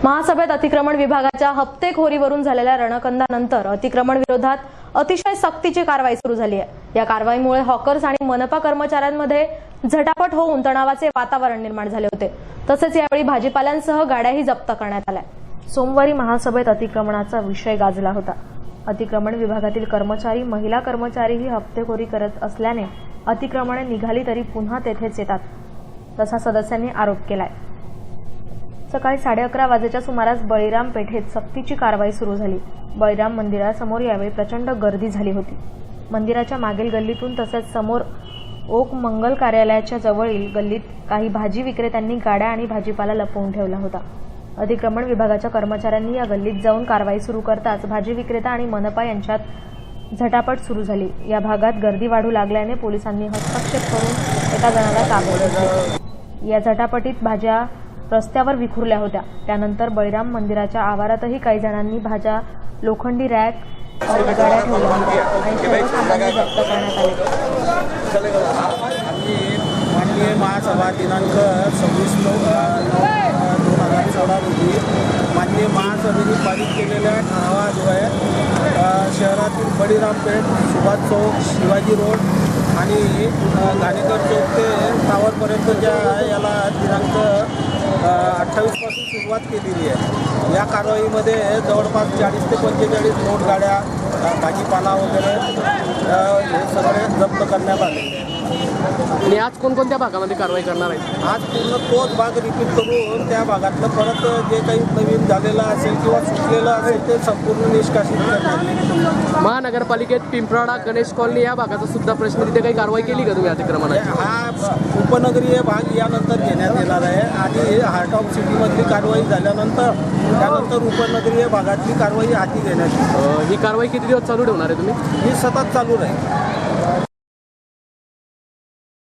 महासभेत अतिक्रमण विभागाच्या हप्तेखोरीवरून झालेल्या रणकंदानंतर अतिक्रमण विरोधात अतिशय सक्तीची कारवाई सुरू झाली आहे। या कारवाईमुळे हॉकर्स आणि मनपा कर्मचाऱ्यांमध्ये झटापट होऊन तणावाचे वातावरण निर्माण झाले होते। तसेच यावेळी भाजीपाल्यांसह गाड्याही जप्त करण्यात आल्या। सोमवारी महासभेत अतिक्रमणाचा विषय गाजला होता। अतिक्रमण विभागातील कर्मचारी महिला कर्मचारीही हप्तेखोरी करत असल्याने अतिक्रमणे निघाली तरी पुन्हा तेथेच येतात, तसा सदस्यांनी आरोप केलाय। सकाळी 11:30 वाजेच्या सुमारास बळीराम पेठेत सक्तीची कारवाई सुरू झाली। बळीराम मंदिरासमोर यावेळी प्रचंड गर्दी झाली होती। मंदिराच्या मागील गल्लीतून तसेच समोर ओक मंगल कार्यालयाच्या जवळील गल्लीत काही भाजी विक्रेत्यांनी गाड्या आणि भाजीपाला लपवून ठेवला होता। अतिक्रमण विभागाच्या कर्मचाऱ्यांनी या गल्लीत जाऊन कारवाई सुरू करताच भाजी विक्रेता आणि मनपा यांच्यात झटापट सुरू झाली। या भागात गर्दी वाढू लागल्याने पोलिसांनी हस्तक्षेप करून एका जणाला ताब्यात घेतले। या झटापटीत भाज्या रस्त्यावर विखुरल्या होत्या। त्यानंतर बळीराम मंदिराच्या आवारातही काही जणांनी भाज्या लोखंडी रॅक गाड्या ठेवल्या होत्या आणि सर्व सामान जप्त करण्यात आले। माननीय महासभा दिनांक 26/9/2014 रोजी माननीय महासभेने पारित केलेल्या ठरावाद्वारे शहरातील बळीराम पेठ, सुभाष चौक, शिवाजी रोड आणि घाणेकर चौक ते टावरपर्यंतच्या याला दिनांक 28 पासून सुरुवात केलेली आहे। या कारवाईमध्ये जवळपास 40 ते 45 रोड गाड्या, भाजीपाला वगैरे हे सगळे जप्त करण्यात आले। आणि आज कोणकोणत्या भागामध्ये कारवाई करणार आहे? आज पूर्ण तोच भाग रिपीट करून त्या भागातलं परत जे काही नवीन झालेलं असेल किंवा सुटलेलं असेल ते संपूर्ण निष्कासित करणार। महानगरपालिकेत पिंपराडा, गणेश कॉलनी या भागाचा सुद्धा प्रश्न, तिथे काही कारवाई केली का तुम्ही अतिक्रमणाची? हा उपनगरीय भाग यानंतर घेण्यात येणार आहे आणि हार्ट ऑफ सिटीमधली कारवाई झाल्यानंतर त्यानंतर उपनगरीय भागातली कारवाई हाती घेण्यात येईल। ही कारवाई किती दिवस चालू ठेवणार आहे तुम्ही? ही सतत चालू राहील।